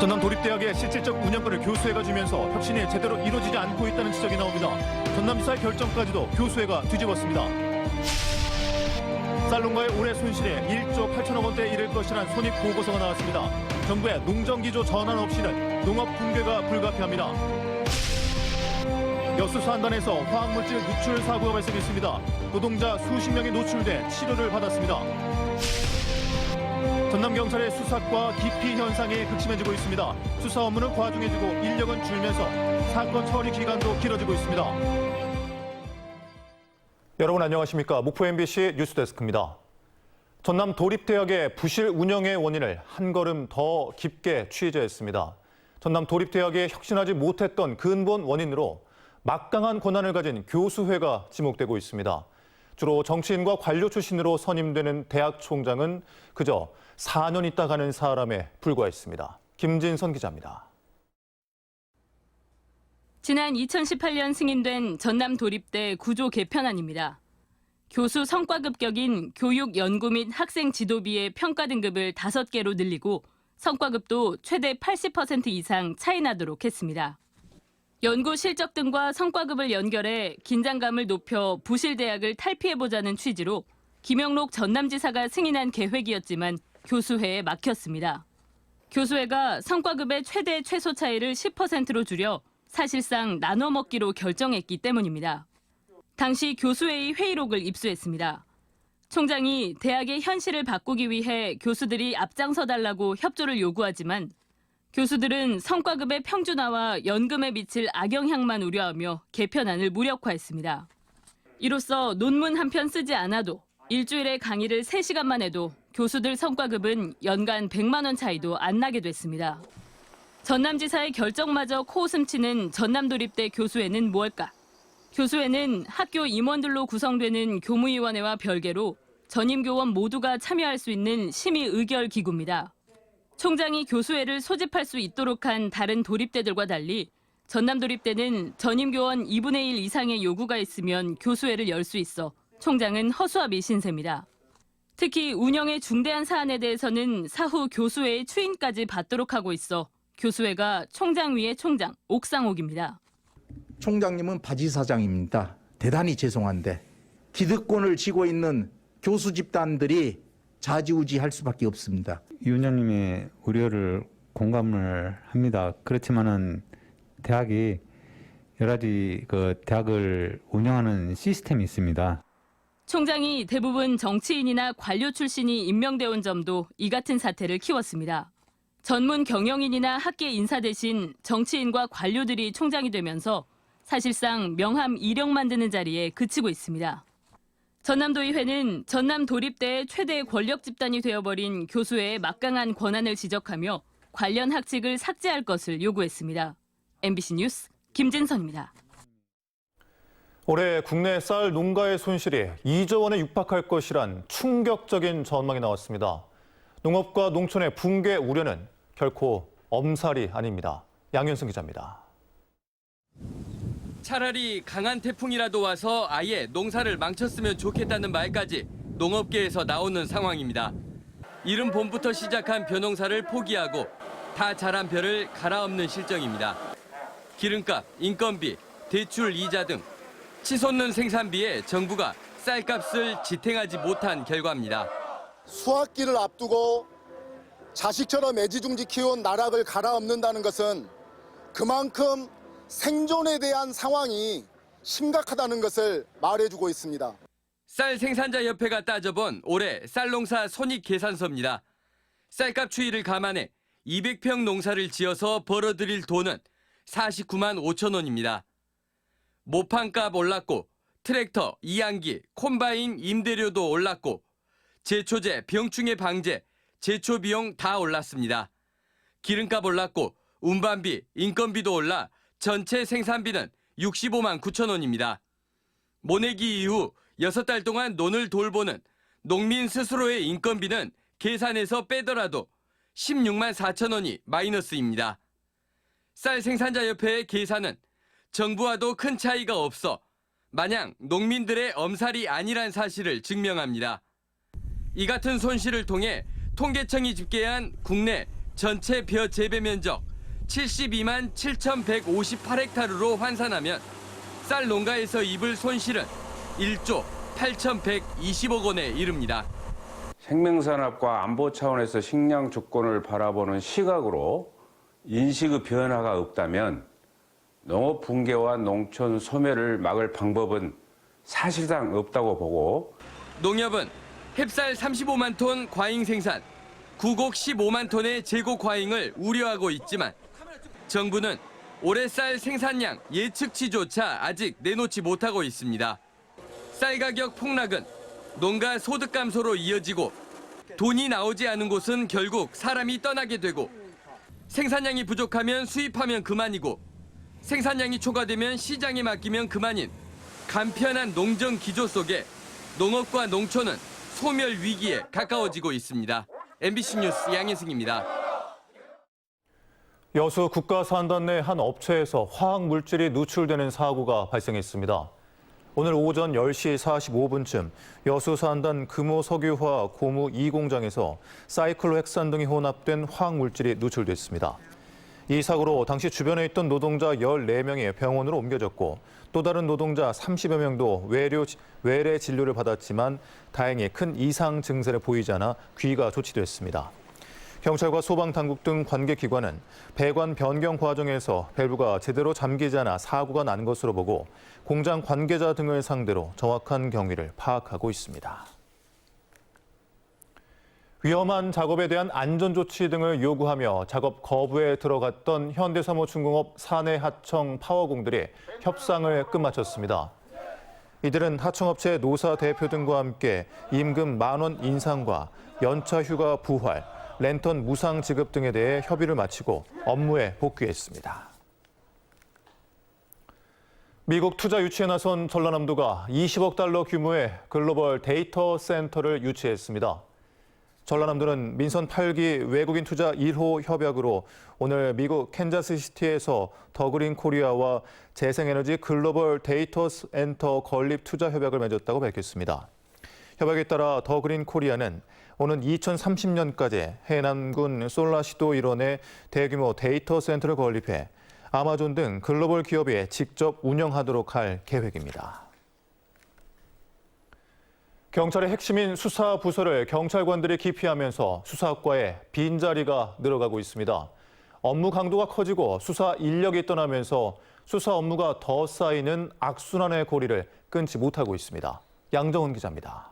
전남 도립대학의 실질적 운영권을 교수회가 쥐면서 혁신이 제대로 이루어지지 않고 있다는 지적이 나옵니다. 전남지사의 결정까지도 교수회가 뒤집었습니다. 쌀농가의 올해 손실이 1조 8천억 원대에 이를 것이란 손익보고서가 나왔습니다. 정부의 농정기조 전환 없이는 농업 붕괴가 불가피합니다. 여수산단에서 화학물질 누출 사고가 발생했습니다. 노동자 수십 명이 노출돼 치료를 받았습니다. 전남경찰의 수사과 기피 현상이 극심해지고 있습니다. 수사 업무는 과중해지고 인력은 줄면서 사건 처리 기간도 길어지고 있습니다. 여러분 안녕하십니까? 목포 MBC 뉴스데스크입니다. 전남 도립대학의 부실 운영의 원인을 한 걸음 더 깊게 취재했습니다. 전남 도립대학이 혁신하지 못했던 근본 원인으로 막강한 권한을 가진 교수회가 지목되고 있습니다. 주로 정치인과 관료 출신으로 선임되는 대학 총장은 그저 4년 있다 가는 사람에 불과했습니다. 김진선 기자입니다. 지난 2018년 승인된 전남 도립대 구조 개편안입니다. 교수 성과 급격인 교육 연구 및 학생 지도비의 평가 등급을 5개로 늘리고 성과급도 최대 80% 이상 차이 나도록 했습니다. 연구 실적 등과 성과급을 연결해 긴장감을 높여 부실 대학을 탈피해보자는 취지로 김영록 전남지사가 승인한 계획이었지만 교수회에 막혔습니다. 교수회가 성과급의 최대 최소 차이를 10%로 줄여 사실상 나눠 먹기로 결정했기 때문입니다. 당시 교수회의 회의록을 입수했습니다. 총장이 대학의 현실을 바꾸기 위해 교수들이 앞장서달라고 협조를 요구하지만 교수들은 성과급의 평준화와 연금에 미칠 악영향만 우려하며 개편안을 무력화했습니다. 이로써 논문 한 편 쓰지 않아도 일주일에 강의를 3시간만 해도 교수들 성과급은 연간 100만 원 차이도 안 나게 됐습니다. 전남지사의 결정마저 코웃음 치는 전남도립대 교수회는 무엇일까? 교수회는 학교 임원들로 구성되는 교무위원회와 별개로 전임 교원 모두가 참여할 수 있는 심의 의결 기구입니다. 총장이 교수회를 소집할 수 있도록 한 다른 도립대들과 달리 전남도립대는 전임 교원 2분의 1 이상의 요구가 있으면 교수회를 열 수 있어 총장은 허수아비 신세입니다. 특히 운영의 중대한 사안에 대해서는 사후 교수회의 추인까지 받도록 하고 있어 교수회가 총장 위의 총장, 옥상옥입니다. 총장님은 바지사장입니다. 대단히 죄송한데 기득권을 쥐고 있는 교수 집단들이 좌지우지할 수밖에 없습니다. 이 위원장님의 우려를 공감을 합니다. 그렇지만은 대학이 여러 가지 대학을 운영하는 시스템이 있습니다. 총장이 대부분 정치인이나 관료 출신이 임명돼 온 점도 이 같은 사태를 키웠습니다. 전문 경영인이나 학계 인사 대신 정치인과 관료들이 총장이 되면서 사실상 명함 이력 만드는 자리에 그치고 있습니다. 전남도의회는 전남도립대의 최대 권력 집단이 되어버린 교수회의 막강한 권한을 지적하며 관련 학칙을 삭제할 것을 요구했습니다. MBC 뉴스 김진선입니다. 올해 국내 쌀 농가의 손실이 2조 원에 육박할 것이란 충격적인 전망이 나왔습니다. 농업과 농촌의 붕괴 우려는 결코 엄살이 아닙니다. 양현승 기자입니다. 차라리 강한 태풍이라도 와서 아예 농사를 망쳤으면 좋겠다는 말까지 농업계에서 나오는 상황입니다. 이른 봄부터 시작한 벼농사를 포기하고 다 자란 벼를 갈아엎는 실정입니다. 기름값, 인건비, 대출 이자 등 치솟는 생산비에 정부가 쌀값을 지탱하지 못한 결과입니다. 수확기를 앞두고 자식처럼 애지중지 키운 나락을 갈아엎는다는 것은 그만큼 생존에 대한 상황이 심각하다는 것을 말해주고 있습니다. 쌀 생산자협회가 따져본 올해 쌀농사 손익계산서입니다. 쌀값 추이를 감안해 200평 농사를 지어서 벌어들일 돈은 49만 5천 원입니다. 모판값 올랐고 트랙터, 이양기, 콤바인 임대료도 올랐고 제초제, 병충해 방제, 제초 비용 다 올랐습니다. 기름값 올랐고 운반비, 인건비도 올라 전체 생산비는 65만 9천 원입니다. 모내기 이후 6달 동안 논을 돌보는 농민 스스로의 인건비는 계산해서 빼더라도 16만 4천 원이 마이너스입니다. 쌀 생산자협회의 계산은 정부와도 큰 차이가 없어 마냥 농민들의 엄살이 아니란 사실을 증명합니다. 이 같은 손실을 통해 통계청이 집계한 국내 전체 벼 재배 면적 72만 7,158헥타르로 환산하면 쌀 농가에서 입을 손실은 1조 8,120억 원에 이릅니다. 생명산업과 안보 차원에서 식량 주권을 바라보는 시각으로 인식의 변화가 없다면 농업 붕괴와 농촌 소멸을 막을 방법은 사실상 없다고 보고, 농협은 햅쌀 35만 톤 과잉 생산, 구곡 15만 톤의 재고 과잉을 우려하고 있지만 정부는 올해 쌀 생산량 예측치조차 아직 내놓지 못하고 있습니다. 쌀 가격 폭락은 농가 소득 감소로 이어지고 돈이 나오지 않은 곳은 결국 사람이 떠나게 되고 생산량이 부족하면 수입하면 그만이고 생산량이 초과되면 시장에 맡기면 그만인 간편한 농정 기조 속에 농업과 농촌은 소멸 위기에 가까워지고 있습니다. MBC 뉴스 양인승입니다. 여수 국가산단 내 한 업체에서 화학 물질이 누출되는 사고가 발생했습니다. 오늘 오전 10시 45분쯤 여수 산단 금호석유화 고무 2공장에서 사이클로헥산 등이 혼합된 화학 물질이 누출됐습니다. 이 사고로 당시 주변에 있던 노동자 14명이 병원으로 옮겨졌고 또 다른 노동자 30여 명도 외래 진료를 받았지만 다행히 큰 이상 증세를 보이지 않아 귀가 조치됐습니다. 경찰과 소방당국 등 관계기관은 배관 변경 과정에서 밸브가 제대로 잠기지 않아 사고가 난 것으로 보고 공장 관계자 등을 상대로 정확한 경위를 파악하고 있습니다. 위험한 작업에 대한 안전조치 등을 요구하며 작업 거부에 들어갔던 현대사무중공업 사내하청 파워공들이 협상을 끝마쳤습니다. 이들은 하청업체 노사 대표 등과 함께 임금 10,000원 인상과 연차 휴가 부활, 랜턴 무상 지급 등에 대해 협의를 마치고 업무에 복귀했습니다. 미국 투자 유치에 나선 전라남도가 20억 달러 규모의 글로벌 데이터 센터를 유치했습니다. 전라남도는 민선 8기 외국인 투자 1호 협약으로 오늘 미국 캔자스시티에서 더그린 코리아와 재생에너지 글로벌 데이터 센터 건립 투자 협약을 맺었다고 밝혔습니다. 협약에 따라 더그린 코리아는 오는 2030년까지 해남군 솔라시도 일원에 대규모 데이터 센터를 건립해 아마존 등 글로벌 기업이 직접 운영하도록 할 계획입니다. 경찰의 핵심인 수사부서를 경찰관들이 기피하면서 수사과에 빈자리가 늘어가고 있습니다. 업무 강도가 커지고 수사 인력이 떠나면서 수사 업무가 더 쌓이는 악순환의 고리를 끊지 못하고 있습니다. 양정은 기자입니다.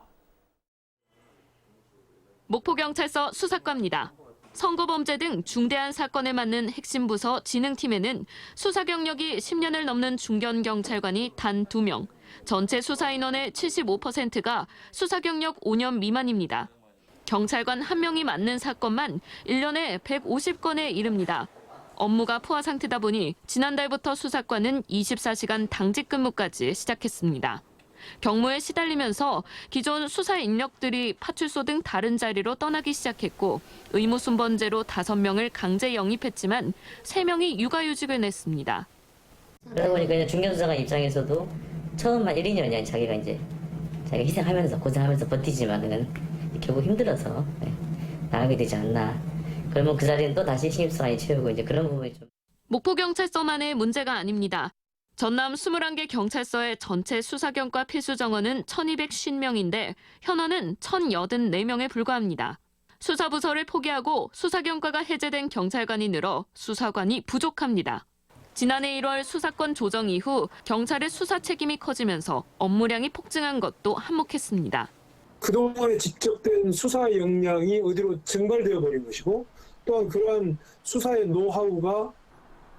목포경찰서 수사과입니다. 선거범죄 등 중대한 사건에 맞는 핵심 부서 진흥팀에는 수사 경력이 10년을 넘는 중견경찰관이 단 2명, 전체 수사 인원의 75%가 수사 경력 5년 미만입니다. 경찰관 1명이 맡는 사건만 1년에 150건에 이릅니다. 업무가 포화 상태다 보니 지난달부터 수사과는 24시간 당직 근무까지 시작했습니다. 경무에 시달리면서 기존 수사 인력들이 파출소 등 다른 자리로 떠나기 시작했고 의무순번제로 5명을 강제 영입했지만 3명이 육아휴직을 냈습니다. 그러다 보니까 이제 중견수사관 입장에서도 처음만 1, 2년이 자기가 희생하면서 고생하면서 버티지만은 결국 힘들어서 나가게 되지 않나. 그러면 그 자리는 또 다시 신입수사관이 채우고 이제 그런 부분이 좀. 목포경찰서만의 문제가 아닙니다. 전남 21개 경찰서의 전체 수사경과 필수 정원은 1,250명인데 현원은 1,084명에 불과합니다. 수사부서를 포기하고 수사경과가 해제된 경찰관이 늘어 수사관이 부족합니다. 지난해 1월 수사권 조정 이후 경찰의 수사 책임이 커지면서 업무량이 폭증한 것도 한몫했습니다. 그동안에 집적된 수사 역량이 어디로 증발되어 버린 것이고 또한 그러한 수사의 노하우가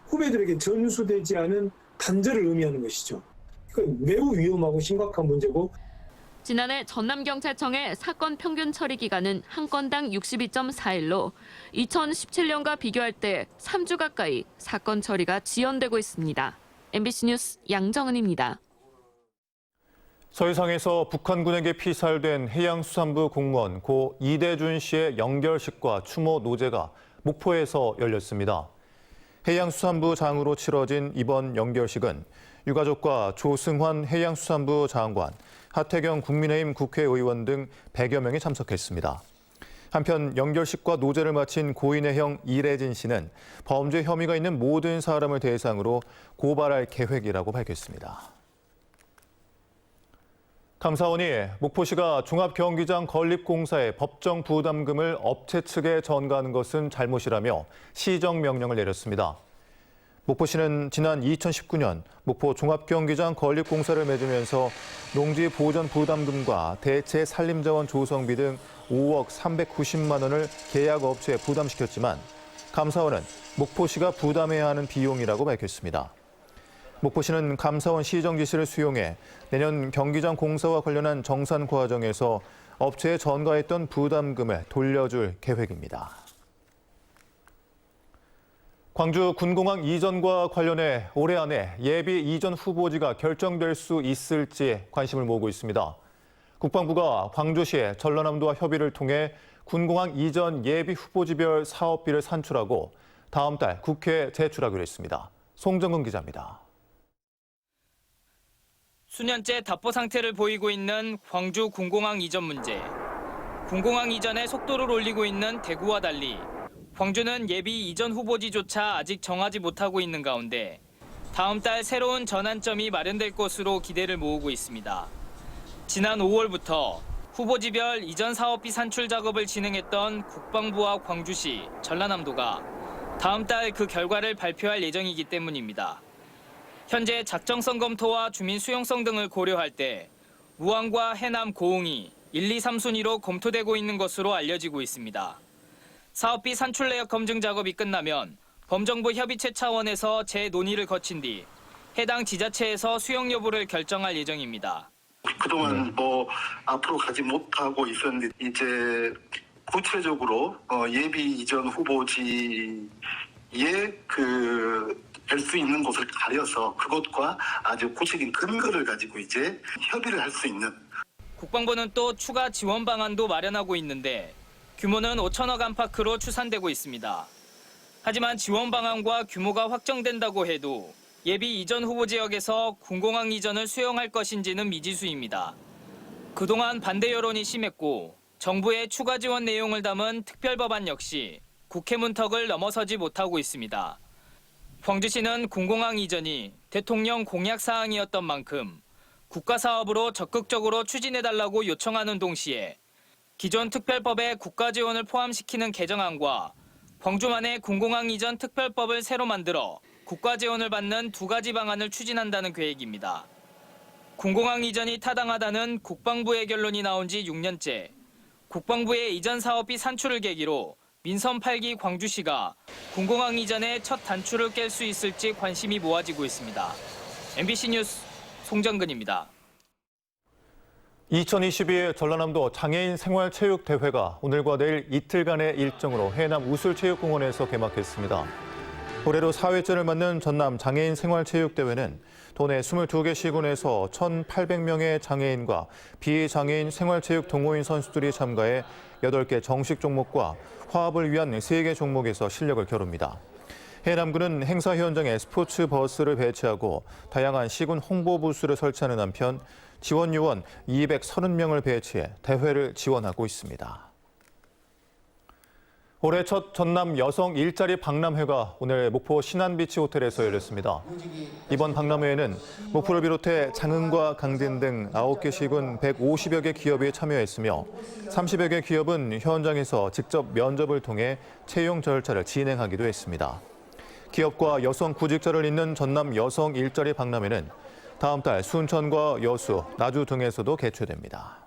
후배들에게 전수되지 않은 단절을 의미하는 것이죠. 이건 매우 위험하고 심각한 문제고. 지난해 전남경찰청의 사건 평균 처리 기간은 한 건당 62.4일로 2017년과 비교할 때 3주 가까이 사건 처리가 지연되고 있습니다. MBC 뉴스 양정은입니다. 서해상에서 북한군에게 피살된 해양수산부 공무원 고 이대준 씨의 영결식과 추모 노제가 목포에서 열렸습니다. 해양수산부 장으로 치러진 이번 영결식은 유가족과 조승환 해양수산부 장관, 하태경 국민의힘 국회의원 등 100여 명이 참석했습니다. 한편 영결식과 노제를 마친 고인의 형 이래진 씨는 범죄 혐의가 있는 모든 사람을 대상으로 고발할 계획이라고 밝혔습니다. 감사원이 목포시가 종합경기장 건립공사의 법정 부담금을 업체 측에 전가하는 것은 잘못이라며 시정명령을 내렸습니다. 목포시는 지난 2019년 목포 종합경기장 건립공사를 맺으면서 농지 보전 부담금과 대체 산림자원 조성비 등 5억 390만 원을 계약 업체에 부담시켰지만 감사원은 목포시가 부담해야 하는 비용이라고 밝혔습니다. 목포시는 감사원 시정 지시를 수용해 내년 경기장 공사와 관련한 정산 과정에서 업체에 전가했던 부담금을 돌려줄 계획입니다. 광주 군공항 이전과 관련해 올해 안에 예비 이전 후보지가 결정될 수 있을지 관심을 모으고 있습니다. 국방부가 광주시에 전라남도와 협의를 통해 군공항 이전 예비 후보지별 사업비를 산출하고 다음 달 국회에 제출하기로 했습니다. 송정근 기자입니다. 수년째 답보 상태를 보이고 있는 광주 군공항 이전 문제. 군공항 이전에 속도를 올리고 있는 대구와 달리 광주는 예비 이전 후보지조차 아직 정하지 못하고 있는 가운데 다음 달 새로운 전환점이 마련될 것으로 기대를 모으고 있습니다. 지난 5월부터 후보지별 이전 사업비 산출 작업을 진행했던 국방부와 광주시, 전라남도가 다음 달 그 결과를 발표할 예정이기 때문입니다. 현재 작정성 검토와 주민 수용성 등을 고려할 때 우왕과 해남 고흥이 1, 2, 3순위로 검토되고 있는 것으로 알려지고 있습니다. 사업비 산출 내역 검증 작업이 끝나면 범정부 협의체 차원에서 재논의를 거친 뒤 해당 지자체에서 수용 여부를 결정할 예정입니다. 그동안 앞으로 가지 못하고 있었는데 이제 구체적으로 예비 이전 후보지에 될 수 있는 곳을 가려서 그것과 아주 구체적인 근거를 가지고 이제 협의를 할 수 있는. 국방부는 또 추가 지원 방안도 마련하고 있는데 규모는 5천억 안팎으로 추산되고 있습니다. 하지만 지원 방안과 규모가 확정된다고 해도 예비 이전 후보 지역에서 군공항 이전을 수용할 것인지는 미지수입니다. 그동안 반대 여론이 심했고 정부의 추가 지원 내용을 담은 특별법안 역시 국회 문턱을 넘어서지 못하고 있습니다. 광주시는 군공항 이전이 대통령 공약 사항이었던 만큼 국가 사업으로 적극적으로 추진해달라고 요청하는 동시에 기존 특별법에 국가 지원을 포함시키는 개정안과 광주만의 군공항 이전 특별법을 새로 만들어 국가 지원을 받는 두 가지 방안을 추진한다는 계획입니다. 군공항 이전이 타당하다는 국방부의 결론이 나온 지 6년째, 국방부의 이전 사업비 산출을 계기로 민선 8기 광주시가 군공항 이전에 첫 단추를 깰 수 있을지 관심이 모아지고 있습니다. MBC 뉴스 송정근입니다. 2022 전라남도 장애인 생활체육대회가 오늘과 내일 이틀간의 일정으로 해남 우술체육공원에서 개막했습니다. 올해로 4회째를 맞는 전남 장애인 생활체육대회는 도내 22개 시군에서 1,800명의 장애인과 비장애인 생활체육 동호인 선수들이 참가해 8개 정식 종목과 화합을 위한 3개 종목에서 실력을 겨룹니다. 해남군은 행사 현장에 스포츠 버스를 배치하고 다양한 시군 홍보 부스를 설치하는 한편 지원 요원 230명을 배치해 대회를 지원하고 있습니다. 올해 첫 전남 여성 일자리 박람회가 오늘 목포 신안비치 호텔에서 열렸습니다. 이번 박람회에는 목포를 비롯해 장흥과 강진 등 9개 시군 150여 개 기업이 참여했으며 30여 개 기업은 현장에서 직접 면접을 통해 채용 절차를 진행하기도 했습니다. 기업과 여성 구직자를 잇는 전남 여성 일자리 박람회는 다음 달 순천과 여수, 나주 등에서도 개최됩니다.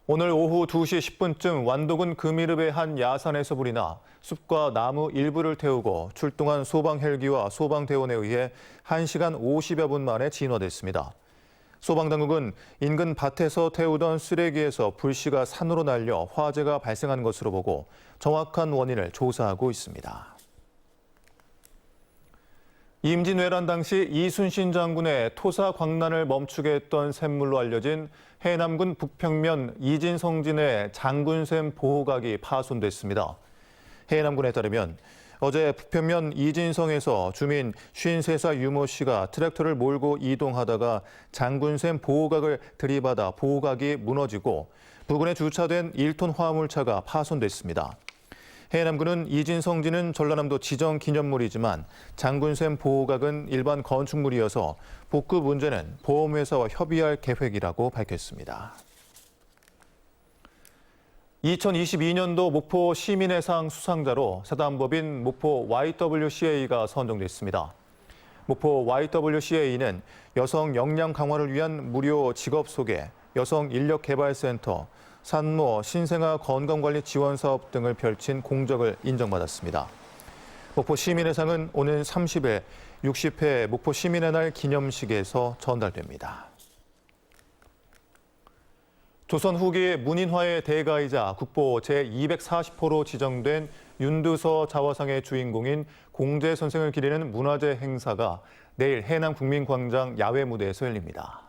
오늘 오후 2시 10분쯤 완도군 금이릅의 한 야산에서 불이 나 숲과 나무 일부를 태우고 출동한 소방 헬기와 소방대원에 의해 1시간 50여 분 만에 진화됐습니다. 소방당국은 인근 밭에서 태우던 쓰레기에서 불씨가 산으로 날려 화재가 발생한 것으로 보고 정확한 원인을 조사하고 있습니다. 임진왜란 당시 이순신 장군의 토사 광란을 멈추게 했던 샘물로 알려진 해남군 북평면 이진성진의 장군샘 보호각이 파손됐습니다. 해남군에 따르면 어제 북평면 이진성에서 주민 53살 유모 씨가 트랙터를 몰고 이동하다가 장군샘 보호각을 들이받아 보호각이 무너지고 부근에 주차된 1톤 화물차가 파손됐습니다. 해남군은 이진성지는 전라남도 지정 기념물이지만 장군샘 보호각은 일반 건축물이어서 복구 문제는 보험회사와 협의할 계획이라고 밝혔습니다. 2022년도 목포 시민의 상 수상자로 사단법인 목포 YWCA가 선정됐습니다. 목포 YWCA는 여성 역량 강화를 위한 무료 직업 소개, 여성 인력 개발센터, 산모 신생아 건강관리 지원 사업 등을 펼친 공적을 인정받았습니다. 목포 시민의 상은 오는 30일 60회 목포 시민의 날 기념식에서 전달됩니다. 조선 후기 문인화의 대가이자 국보 제240호로 지정된 윤두서 자화상의 주인공인 공제 선생을 기리는 문화재 행사가 내일 해남 국민광장 야외 무대에서 열립니다.